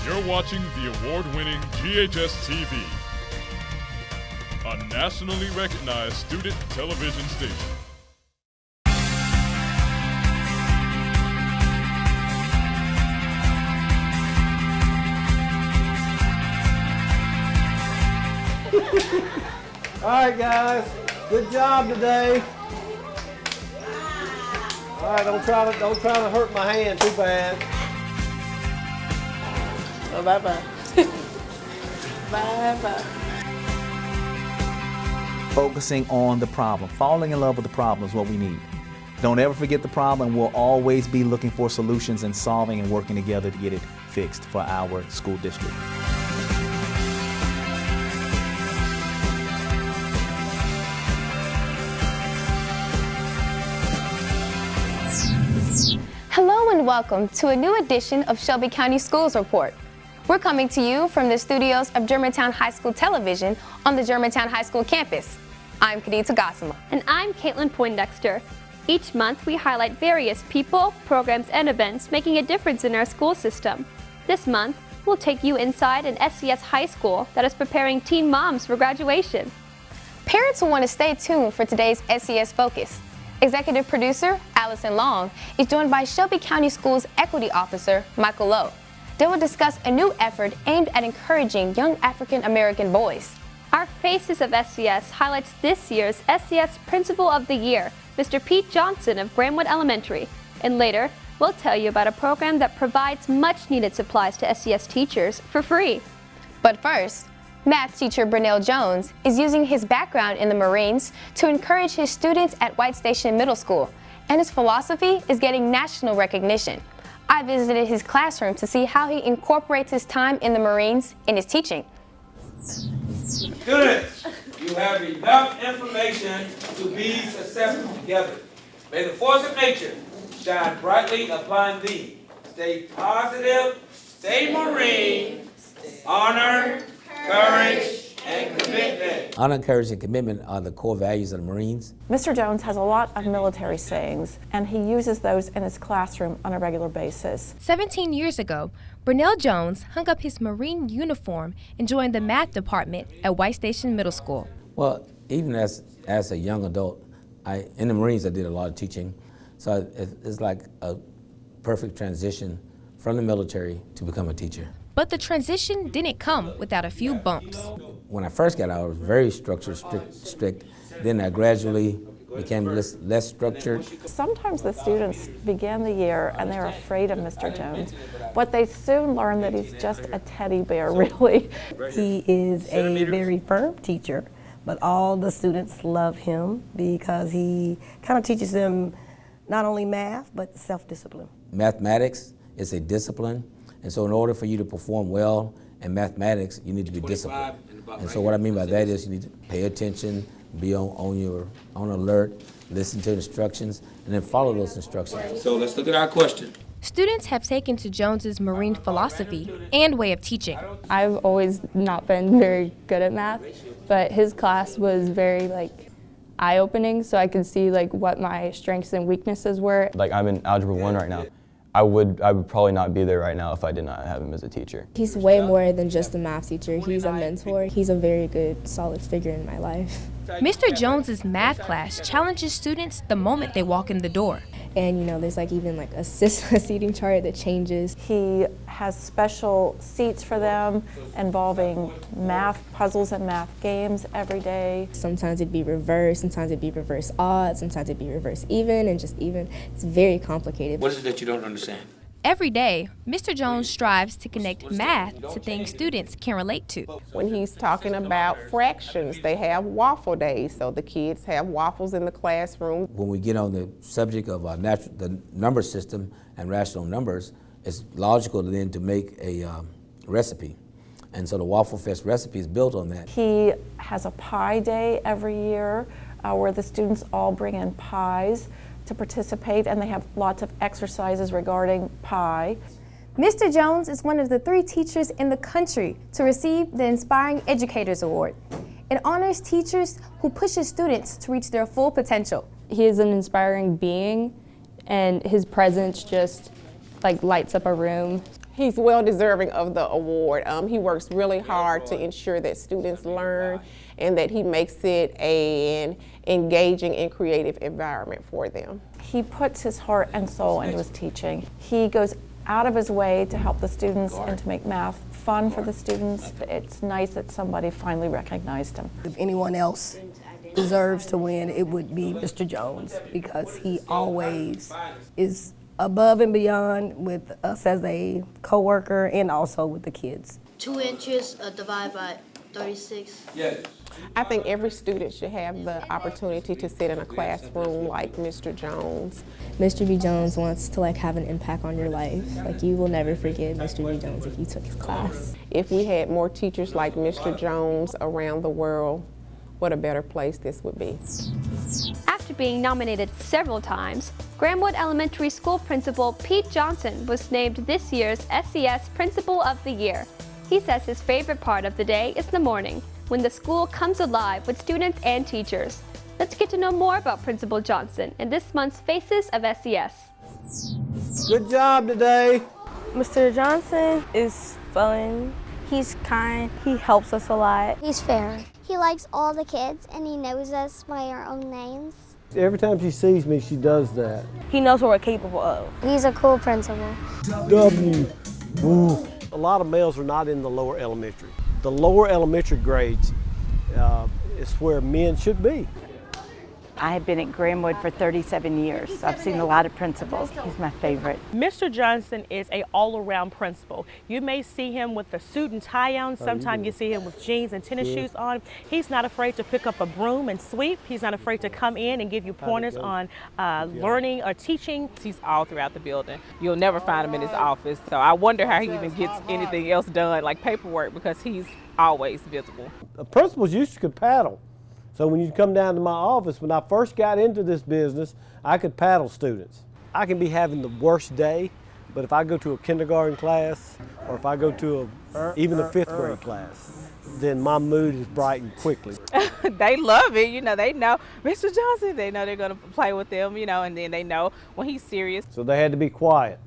You're watching the award-winning GHS-TV, a nationally recognized student television station. All right, guys, good job today. All right, don't try to hurt my hand too bad. Oh, bye-bye. Bye-bye. Focusing on the problem, falling in love with the problem is what we need. Don't ever forget the problem. We'll always be looking for solutions and solving and working together to get it fixed for our school district. Hello and welcome to a new edition of Shelby County Schools Report. We're coming to you from the studios of Germantown High School Television on the Germantown High School campus. I'm Kadita Gossama. And I'm Caitlin Poindexter. Each month we highlight various people, programs, and events making a difference in our school system. This month, we'll take you inside an SCS high school that is preparing teen moms for graduation. Parents will want to stay tuned for today's SCS Focus. Executive Producer Allison Long is joined by Shelby County Schools Equity Officer Michael Lowe. They will discuss a new effort aimed at encouraging young African American boys. Our Faces of SCS highlights this year's SCS Principal of the Year, Mr. Pete Johnson of Granwood Elementary. And later, we'll tell you about a program that provides much-needed supplies to SCS teachers for free. But first, math teacher Bernell Jones is using his background in the Marines to encourage his students at White Station Middle School, and his philosophy is getting national recognition. I visited his classroom to see how he incorporates his time in the Marines in his teaching. Students, you have enough information to be successful together. May the force of nature shine brightly upon thee. Stay positive, stay Marine, honor, courage, and commitment. Honor, courage, and commitment are the core values of the Marines. Mr. Jones has a lot of military sayings, and he uses those in his classroom on a regular basis. 17 years ago, Bernell Jones hung up his Marine uniform and joined the math department at White Station Middle School. Well, even as a young adult, in the Marines I did a lot of teaching, so it's like a perfect transition from the military to become a teacher. But the transition didn't come without a few bumps. When I first got out, I was very structured, strict. Then I gradually became less structured. Sometimes the students begin the year and they're afraid of Mr. Jones, but they soon learn that he's just a teddy bear, really. He is a very firm teacher, but all the students love him because he kind of teaches them not only math, but self-discipline. Mathematics is a discipline. And so in order for you to perform well in mathematics, you need to be disciplined. And so what I mean by that is you need to pay attention, be on alert, listen to instructions, and then follow those instructions. So let's look at our question. Students have taken to Jones's Marine philosophy and way of teaching. I've always not been very good at math, but his class was very eye-opening, so I could see what my strengths and weaknesses were. I'm in Algebra 1 right now. I would probably not be there right now if I did not have him as a teacher. He's way more than just a math teacher. He's a mentor. He's a very good, solid figure in my life. Mr. Jones's math class challenges students the moment they walk in the door. And there's even a seating chart that changes. He has special seats for them involving math puzzles and math games every day. Sometimes it'd be reverse, sometimes it'd be reverse odd, sometimes it'd be reverse even, and just even. It's very complicated. What is it that you don't understand? Every day, Mr. Jones strives to connect math to things students can relate to. When he's talking about fractions, they have waffle days, so the kids have waffles in the classroom. When we get on the subject of the number system and rational numbers, it's logical then to make a recipe. And so the Waffle Fest recipe is built on that. He has a pie day every year where the students all bring in pies to participate, and they have lots of exercises regarding pie. Mr. Jones is one of the 3 teachers in the country to receive the Inspiring Educators Award. It honors teachers who pushes students to reach their full potential. He is an inspiring being, and his presence just lights up a room. He's well deserving of the award. He works really hard to ensure that students learn and that he makes it an engaging and creative environment for them. He puts his heart and soul into his teaching. He goes out of his way to help the students and to make math fun for the students. It's nice that somebody finally recognized him. If anyone else deserves to win, it would be Mr. Jones, because he always is above and beyond with us as a co-worker and also with the kids. 2 inches divided by 36. Yes. I think every student should have the opportunity to sit in a classroom like Mr. Jones. Mr. B. Jones wants to have an impact on your life. You will never forget Mr. B. Jones if you took his class. If we had more teachers like Mr. Jones around the world, what a better place this would be. After being nominated several times, Grandwood Elementary School Principal Pete Johnson was named this year's SCS Principal of the Year. He says his favorite part of the day is the morning, when the school comes alive with students and teachers. Let's get to know more about Principal Johnson in this month's Faces of SCS. Good job today. Mr. Johnson is fun. He's kind. He helps us a lot. He's fair. He likes all the kids and he knows us by our own names. Every time she sees me, she does that. He knows what we're capable of. He's a cool principal. W. Woo. A lot of males are not in the lower elementary. The lower elementary grades is where men should be. I have been at Grandwood for 37 years. So I've seen a lot of principals. He's my favorite. Mr. Johnson is an all-around principal. You may see him with a suit and tie on. Sometimes you see him with jeans and tennis shoes on. He's not afraid to pick up a broom and sweep. He's not afraid to come in and give you pointers on learning or teaching. He's all throughout the building. You'll never find him in his office. So I wonder how he even gets anything else done, like paperwork, because he's always visible. Principals used to could paddle. So when you come down to my office, when I first got into this business, I could paddle students. I can be having the worst day, but if I go to a kindergarten class, or if I go to even a 5th grade class, then my mood is brightened quickly. They love it, they know Mr. Johnson, they know they're gonna play with them, and then they know when he's serious. So they had to be quiet.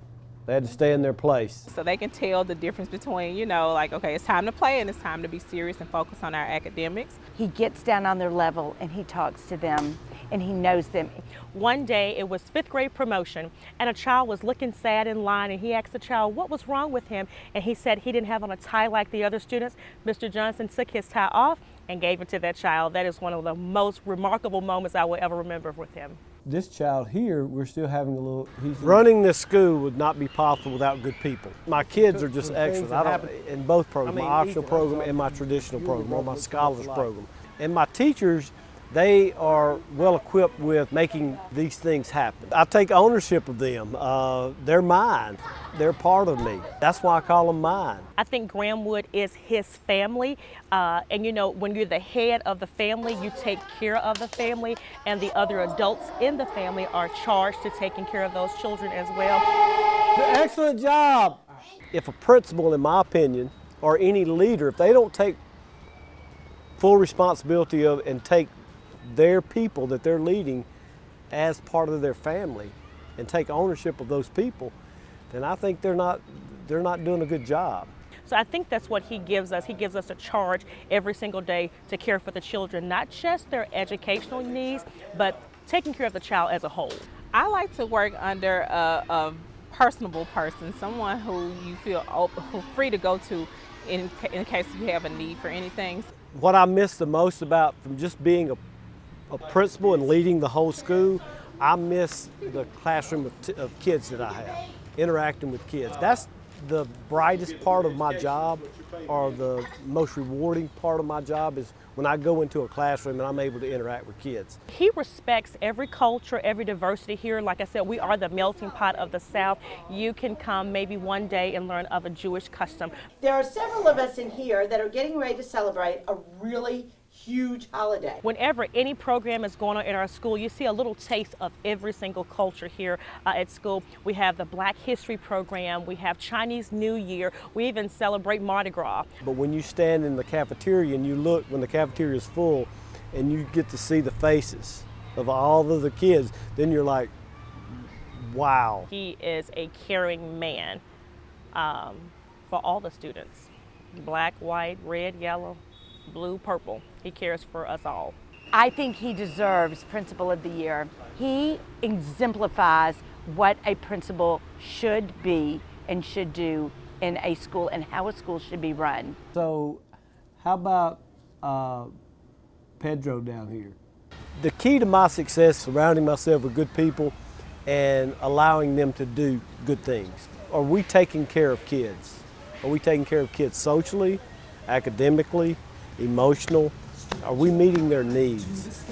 They had to stay in their place. So they can tell the difference between, okay, it's time to play and it's time to be serious and focus on our academics. He gets down on their level and he talks to them and he knows them. One day it was 5th grade promotion and a child was looking sad in line and he asked the child what was wrong with him, and he said he didn't have on a tie like the other students. Mr. Johnson took his tie off and gave it to that child. That is one of the most remarkable moments I will ever remember with him. This child here, we're still having a little... Running this school would not be possible without good people. My kids are just excellent. In both programs, my optional program and my traditional program, or my scholars program. And my teachers, they are well equipped with making these things happen. I take ownership of them. They're mine. They're part of me. That's why I call them mine. I think Grandwood is his family. And when you're the head of the family, you take care of the family, and the other adults in the family are charged to taking care of those children as well. Excellent job. If a principal, in my opinion, or any leader, if they don't take full responsibility of and take their people that they're leading as part of their family and take ownership of those people, then I think they're not doing a good job. So I think that's what he gives us. He gives us a charge every single day to care for the children, not just their educational needs, but taking care of the child as a whole. I like to work under a personable person, someone who you feel free to go to in case you have a need for anything. What I miss the most from just being a principal and leading the whole school, I miss the classroom of kids that I have, interacting with kids. That's the brightest part of my job, or the most rewarding part of my job, is when I go into a classroom and I'm able to interact with kids. He respects every culture, every diversity here. Like I said, we are the melting pot of the South. You can come maybe one day and learn of a Jewish custom. There are several of us in here that are getting ready to celebrate a really huge holiday. Whenever any program is going on in our school, you see a little taste of every single culture here at school. We have the Black History program, we have Chinese New Year, we even celebrate Mardi Gras. But when you stand in the cafeteria and you look when the cafeteria is full and you get to see the faces of all of the kids, then you're like, wow. He is a caring man. for all the students. Black, white, red, yellow, blue, purple. He cares for us all. I think he deserves Principal of the Year. He exemplifies what a principal should be and should do in a school and how a school should be run. So how about Pedro down here? The key to my success is surrounding myself with good people and allowing them to do good things. Are we taking care of kids? Are we taking care of kids socially, academically, emotional? Are we meeting their needs?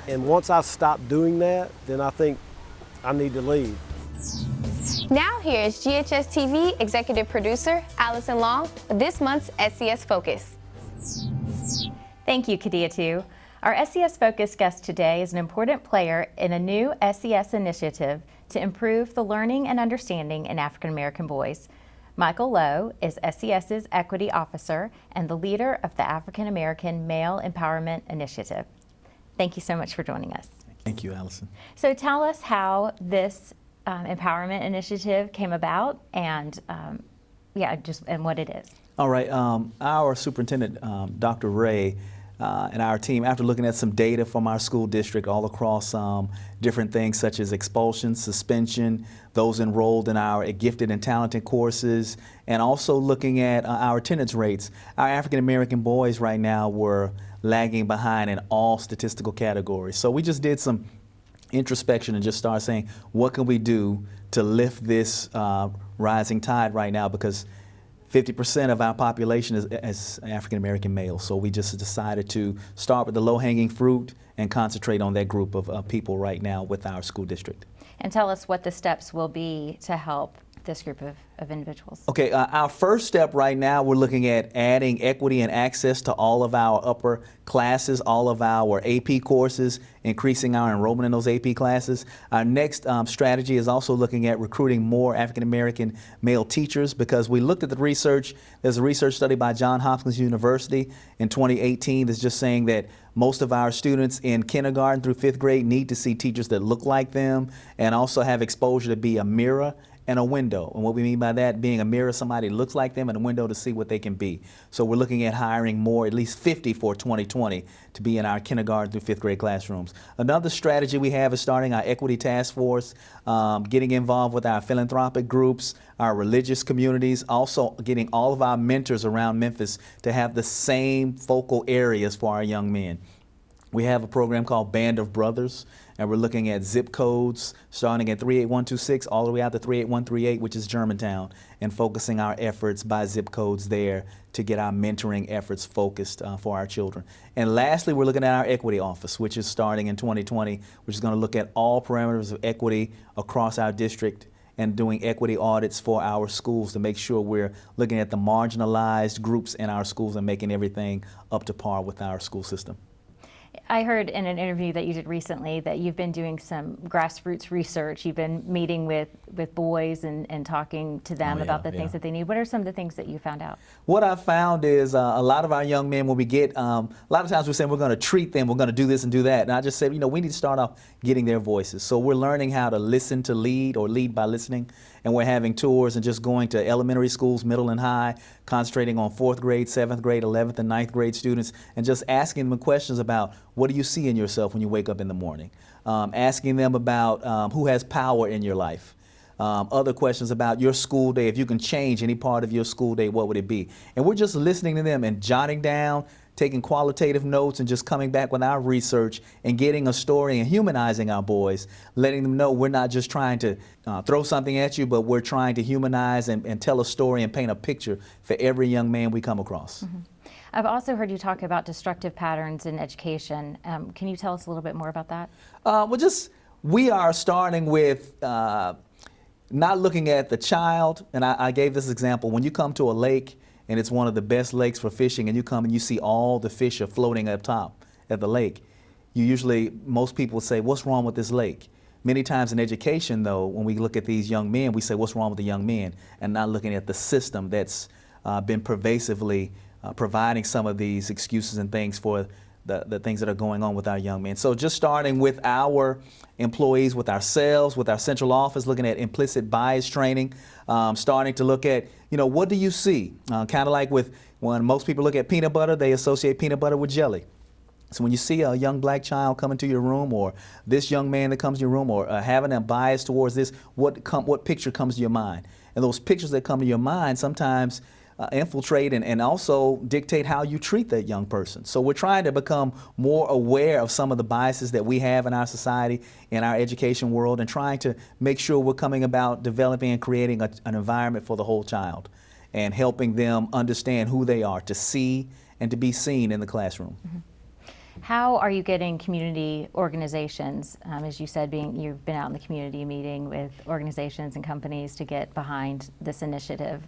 And once I stop doing that, then I think I need to leave. Now here's GHS-TV Executive Producer Allison Long with this month's SCS Focus. Thank you, Kadia. Our SCS Focus guest today is an important player in a new SCS initiative to improve the learning and understanding in African American boys. Michael Lowe is SCS's Equity Officer and the leader of the African American Male Empowerment Initiative. Thank you so much for joining us. Thank you, Allison. So tell us how this empowerment initiative came about and and what it is. All right, our superintendent, Dr. Ray, and our team, after looking at some data from our school district all across different things such as expulsion, suspension, those enrolled in our gifted and talented courses, and also looking at our attendance rates, our African American boys right now were lagging behind in all statistical categories. So we just did some introspection and just started saying, what can we do to lift this rising tide right now? Because 50% of our population is African American males. So we just decided to start with the low-hanging fruit and concentrate on that group of people right now with our school district. And tell us what the steps will be to help this group of individuals. Okay, our first step right now, we're looking at adding equity and access to all of our upper classes, all of our AP courses, increasing our enrollment in those AP classes. Our next strategy is also looking at recruiting more African American male teachers, because we looked at the research. There's a research study by Johns Hopkins University in 2018 that's just saying that most of our students in kindergarten through 5th grade need to see teachers that look like them and also have exposure to be a mirror and a window. And what we mean by that, being a mirror, somebody that looks like them, and a window to see what they can be. So we're looking at hiring more, at least 50 for 2020, to be in our kindergarten through 5th grade classrooms. Another strategy we have is starting our equity task force, getting involved with our philanthropic groups, our religious communities, also getting all of our mentors around Memphis to have the same focal areas for our young men. We have a program called Band of Brothers, and we're looking at zip codes starting at 38126 all the way out to 38138, which is Germantown, and focusing our efforts by zip codes there to get our mentoring efforts focused for our children. And lastly, we're looking at our equity office, which is starting in 2020, which is going to look at all parameters of equity across our district and doing equity audits for our schools to make sure we're looking at the marginalized groups in our schools and making everything up to par with our school system. I heard in an interview that you did recently that you've been doing some grassroots research. You've been meeting with boys and talking to them about the things that they need. What are some of the things that you found out? What I found is a lot of our young men, when we get, a lot of times we're saying we're going to treat them, we're going to do this and do that. And I just said, we need to start off getting their voices. So we're learning how to listen to lead, or lead by listening. And we're having tours and just going to elementary schools, middle and high, concentrating on 4th grade, 7th grade, 11th and 9th grade students, and just asking them questions about what do you see in yourself when you wake up in the morning. Asking them about who has power in your life. Other questions about your school day. If you can change any part of your school day, what would it be? And we're just listening to them and jotting down, taking qualitative notes, and just coming back with our research and getting a story and humanizing our boys, letting them know we're not just trying to throw something at you, but we're trying to humanize and tell a story and paint a picture for every young man we come across. Mm-hmm. I've also heard you talk about destructive patterns in education. Can you tell us a little bit more about that? We are starting with not looking at the child, and I gave this example. When you come to a lake, and it's one of the best lakes for fishing, and you come and you see all the fish are floating up top at the lake, most people say, what's wrong with this lake? Many times in education, though, when we look at these young men, we say, what's wrong with the young men? And not looking at the system that's been pervasively providing some of these excuses and things for the things that are going on with our young men. So just starting with our employees, with ourselves, with our central office, looking at implicit bias training, starting to look at, what do you see? Kind of like with when most people look at peanut butter, they associate peanut butter with jelly. So when you see a young black child come into your room, or this young man that comes to your room, or having a bias towards this, what picture comes to your mind? And those pictures that come to your mind sometimes infiltrate and also dictate how you treat that young person. So we're trying to become more aware of some of the biases that we have in our society, in our education world, and trying to make sure we're coming about developing and creating an environment for the whole child and helping them understand who they are, to see and to be seen in the classroom. Mm-hmm. How are you getting community organizations, as you said, you've been out in the community meeting with organizations and companies to get behind this initiative?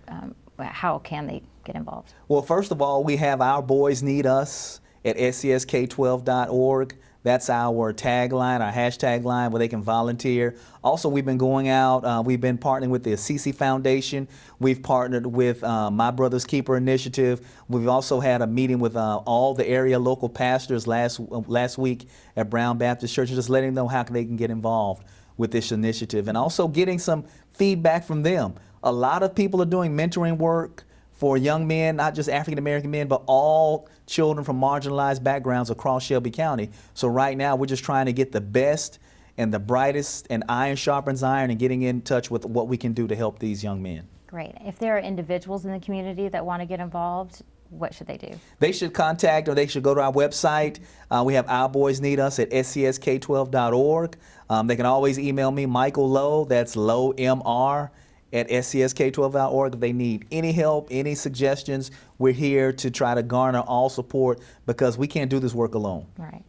How can they get involved? Well, first of all, we have Our Boys Need Us at SCSK12.org. That's our tagline, our hashtag line where they can volunteer. Also, we've been going out, we've been partnering with the Assisi Foundation. We've partnered with My Brother's Keeper Initiative. We've also had a meeting with all the area local pastors last week at Brown Baptist Church, just letting them know how they can get involved with this initiative, and also getting some feedback from them. A lot of people are doing mentoring work for young men, not just African American men, but all children from marginalized backgrounds across Shelby County. So right now we're just trying to get the best and the brightest, and iron sharpens iron, and getting in touch with what we can do to help these young men. Great. If there are individuals in the community that want to get involved, what should they do? They should contact, or they should go to our website. We have Our Boys Need Us at SCSK12.org. They can always email me, Michael Lowe, that's Lowe MR, at SCSK12.org. If they need any help, any suggestions, we're here to try to garner all support, because we can't do this work alone. Right.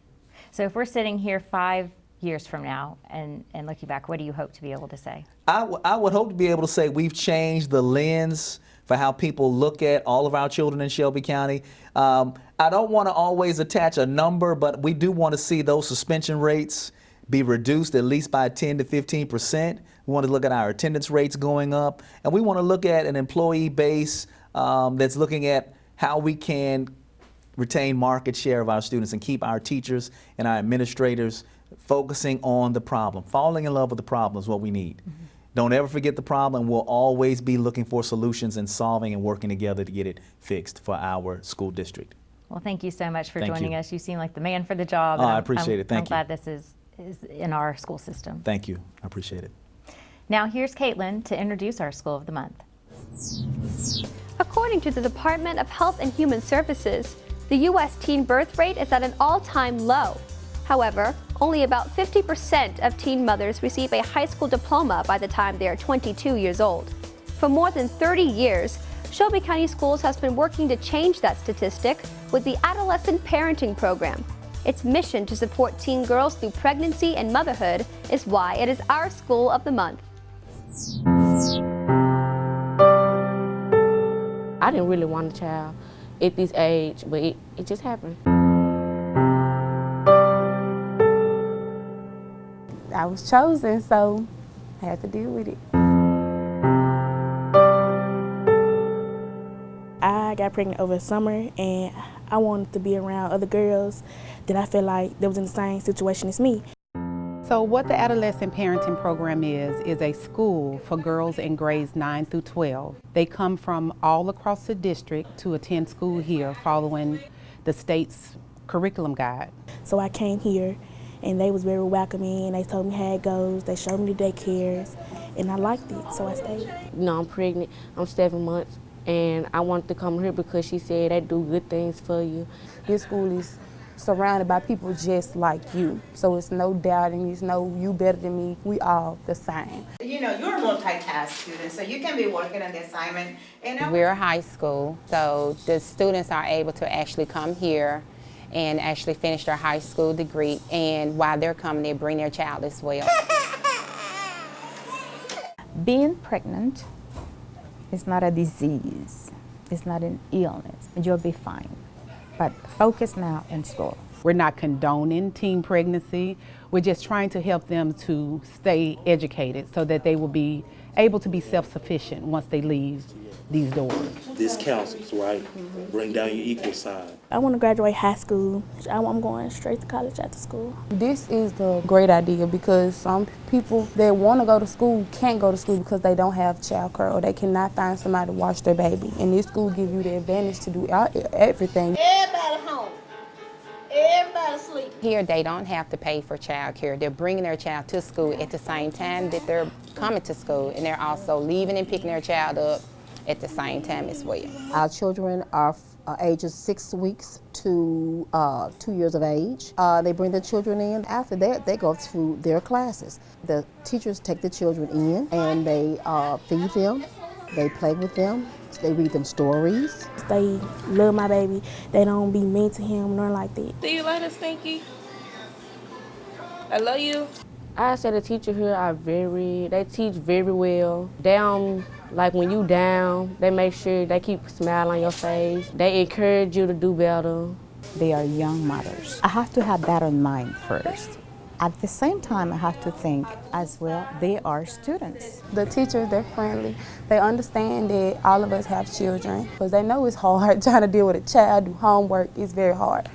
So if we're sitting here 5 years from now and looking back, what do you hope to be able to say? I would hope to be able to say we've changed the lens for how people look at all of our children in Shelby County. I don't want to always attach a number, but we do want to see those suspension rates be reduced at least by 10 to 15%. We want to look at our attendance rates going up, and we want to look at an employee base that's looking at how we can retain market share of our students and keep our teachers and our administrators focusing on the problem. Falling in love with the problem is what we need. Mm-hmm. Don't ever forget the problem. We'll always be looking for solutions and solving and working together to get it fixed for our school district. Well, thank you so much for joining us. You seem like the man for the job. I appreciate it. Thank you. I'm glad this is in our school system. Thank you. I appreciate it. Now here's Caitlin to introduce our School of the Month. According to the Department of Health and Human Services, the U.S. teen birth rate is at an all-time low. However, only about 50% of teen mothers receive a high school diploma by the time they are 22 years old. For more than 30 years, Shelby County Schools has been working to change that statistic with the Adolescent Parenting Program. Its mission to support teen girls through pregnancy and motherhood is why it is our School of the Month. I didn't really want a child at this age, but it just happened. I was chosen, so I had to deal with it. I got pregnant over the summer, and I wanted to be around other girls that I felt like they was in the same situation as me. So what the Adolescent Parenting Program is a school for girls in grades 9 through 12. They come from all across the district to attend school here following the state's curriculum guide. So I came here, and they was very welcoming, and they told me how it goes. They showed me the daycares, and I liked it, so I stayed. No, I'm pregnant. I'm 7 months, and I wanted to come here because she said they do good things for you. This school is surrounded by people just like you, so it's no doubting, it's no you better than me. We all the same. You know, you're a multitask student, so you can be working on the assignment. We're a high school, so the students are able to actually come here and actually finish their high school degree, and while they're coming, they bring their child as well. Being pregnant is not a disease, it's not an illness, you'll be fine. But focus now in school. We're not condoning teen pregnancy, we're just trying to help them to stay educated so that they will be able to be self-sufficient once they leave these doors. This counts, right? Bring down your equal side. I want to graduate high school. I'm going straight to college after school. This is the great idea because some people that want to go to school can't go to school because they don't have childcare or they cannot find somebody to watch their baby. And this school gives you the advantage to do everything. Everybody home. Everybody sleep. Here they don't have to pay for child care. They're bringing their child to school at the same time that they're coming to school, and they're also leaving and picking their child up at the same time as well. Our children are ages 6 weeks to 2 years of age. They bring their children in. After that, they go through their classes. The teachers take the children in and they feed them, they play with them, they read them stories. They love my baby. They don't be mean to him, nothing like that. Do you like us, Stinky? I love you. I say the teacher here they teach very well. Like when you down, they make sure they keep a smile on your face. They encourage you to do better. They are young mothers. I have to have that in mind first. At the same time, I have to think as well, they are students. The teachers, they're friendly. They understand that all of us have children because they know it's hard trying to deal with a child, do homework. It's very hard.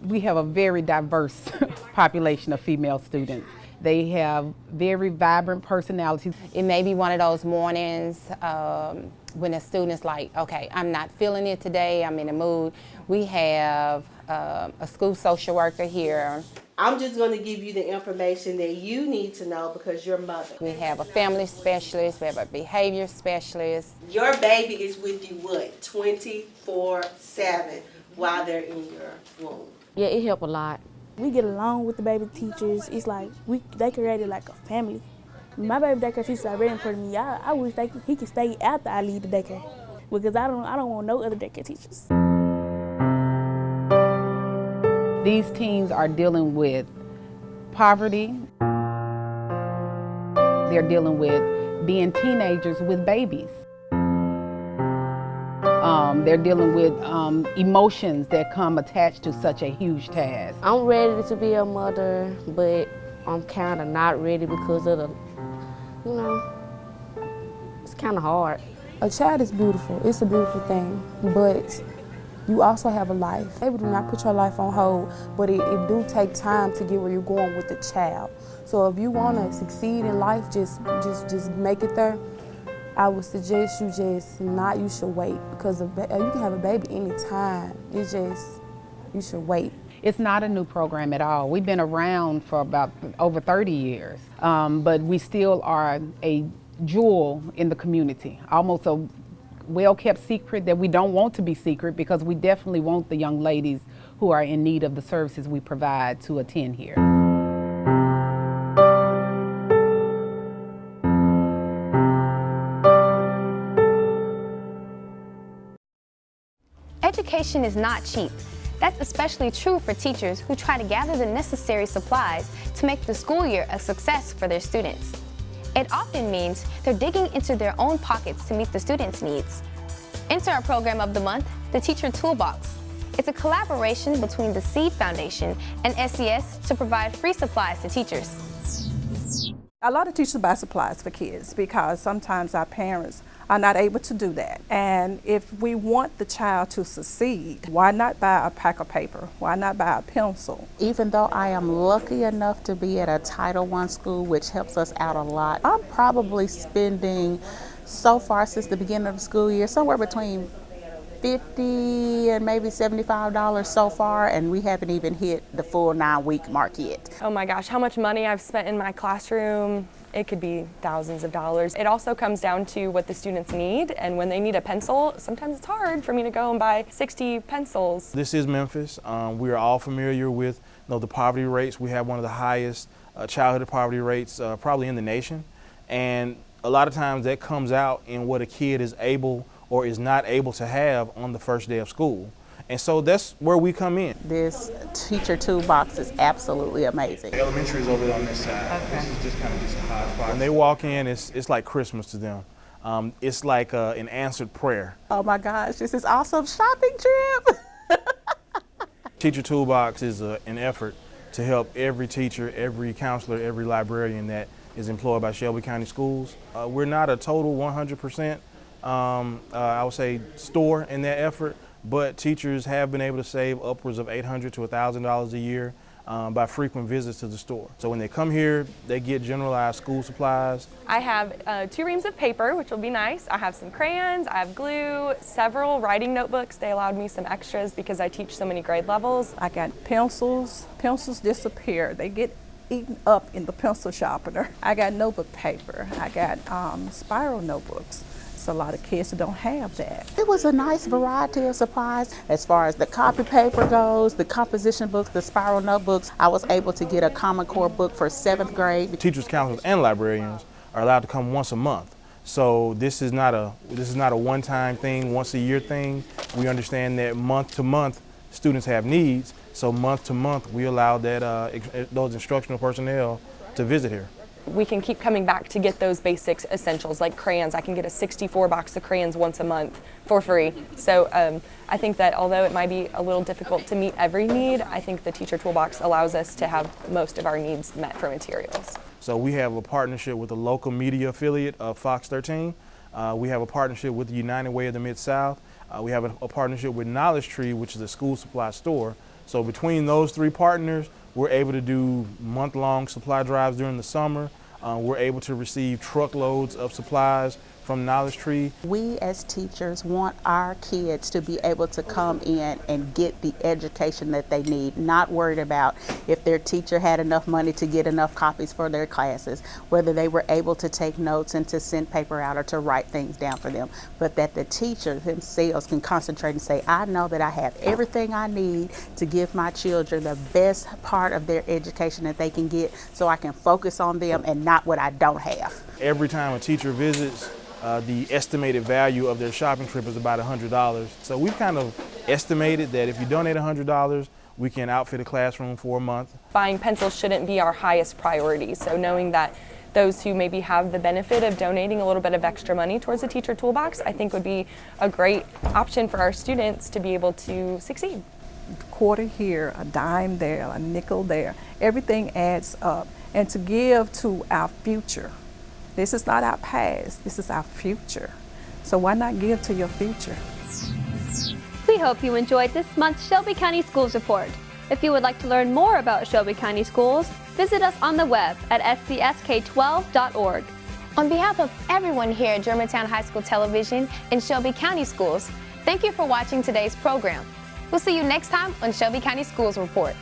We have a very diverse population of female students. They have very vibrant personalities. It may be one of those mornings when a student's like, okay, I'm not feeling it today, I'm in a mood. We have a school social worker here. I'm just going to give you the information that you need to know because you're a mother. We have a family specialist, we have a behavior specialist. Your baby is with you, what, 24/7 while they're in your womb? Yeah, it helped a lot. We get along with the baby teachers. It's like they created like a family. My baby daycare teachers are very important to me. I wish he could stay after I leave the daycare because I don't want no other daycare teachers. These teens are dealing with poverty. They're dealing with being teenagers with babies. They're dealing with emotions that come attached to such a huge task. I'm ready to be a mother, but I'm kind of not ready because of it's kind of hard. A child is beautiful. It's a beautiful thing, but you also have a life. Maybe do not put your life on hold, but it do take time to get where you're going with the child. So if you want to succeed in life, just make it there. I would suggest you you should wait because you can have a baby anytime. You should wait. It's not a new program at all. We've been around for about over 30 years, but we still are a jewel in the community, almost a well-kept secret that we don't want to be secret because we definitely want the young ladies who are in need of the services we provide to attend here. Education is not cheap. That's especially true for teachers who try to gather the necessary supplies to make the school year a success for their students. It often means they're digging into their own pockets to meet the students' needs. Enter our program of the month, the Teacher Toolbox. It's a collaboration between the Seed Foundation and SCS to provide free supplies to teachers. A lot of teachers buy supplies for kids because sometimes our parents are not able to do that. And if we want the child to succeed, why not buy a pack of paper? Why not buy a pencil? Even though I am lucky enough to be at a Title I school, which helps us out a lot, I'm probably spending so far since the beginning of the school year, somewhere between $50 and maybe $75 so far, and we haven't even hit the full 9-week mark yet. Oh my gosh, how much money I've spent in my classroom. It could be thousands of dollars. It also comes down to what the students need, and when they need a pencil, sometimes it's hard for me to go and buy 60 pencils. This is Memphis. We are all familiar with the poverty rates. We have one of the highest childhood poverty rates probably in the nation, and a lot of times that comes out in what a kid is able or is not able to have on the first day of school. And so that's where we come in. This Teacher Toolbox is absolutely amazing. The elementary is over on this side. Okay. This is just kind of just a hodgepodge. When they walk in, it's like Christmas to them. It's like an answered prayer. Oh my gosh, this is awesome shopping trip. Teacher Toolbox is an effort to help every teacher, every counselor, every librarian that is employed by Shelby County Schools. We're not a total 100% I would say, store in that effort, but teachers have been able to save upwards of $800 to $1,000 a year by frequent visits to the store. So when they come here, they get generalized school supplies. I have 2 reams of paper, which will be nice. I have some crayons, I have glue, several writing notebooks. They allowed me some extras because I teach so many grade levels. I got pencils. Pencils disappear. They get eaten up in the pencil sharpener. I got notebook paper. I got spiral notebooks. A lot of kids don't have that. It was a nice variety of supplies as far as the copy paper goes, the composition books, the spiral notebooks. I was able to get a Common Core book for 7th grade. Teachers, counselors, and librarians are allowed to come once a month. So this is not a one-time thing, once-a-year thing. We understand that month to month students have needs. So month to month we allow that those instructional personnel to visit here. We can keep coming back to get those basics essentials like crayons. I can get a 64 box of crayons once a month for free. So I think that although it might be a little difficult to meet every need, I think the Teacher Toolbox allows us to have most of our needs met for materials. So we have a partnership with a local media affiliate of Fox 13. We have a partnership with the United Way of the Mid-South. We have a partnership with Knowledge Tree, which is a school supply store. So between those 3 partners, we're able to do month-long supply drives during the summer. We're able to receive truckloads of supplies from Knowledge Tree. We as teachers want our kids to be able to come in and get the education that they need, not worried about if their teacher had enough money to get enough copies for their classes, whether they were able to take notes and to send paper out or to write things down for them, but that the teachers themselves can concentrate and say, I know that I have everything I need to give my children the best part of their education that they can get, so I can focus on them and not what I don't have. Every time a teacher visits, the estimated value of their shopping trip is about $100. So we've kind of estimated that if you donate $100, we can outfit a classroom for a month. Buying pencils shouldn't be our highest priority. So knowing that those who maybe have the benefit of donating a little bit of extra money towards the Teacher Toolbox, I think would be a great option for our students to be able to succeed. A quarter here, a dime there, a nickel there, everything adds up. And to give to our future. This is not our past, this is our future. So why not give to your future? We hope you enjoyed this month's Shelby County Schools Report. If you would like to learn more about Shelby County Schools, visit us on the web at scsk12.org. On behalf of everyone here at Germantown High School Television and Shelby County Schools, thank you for watching today's program. We'll see you next time on Shelby County Schools Report.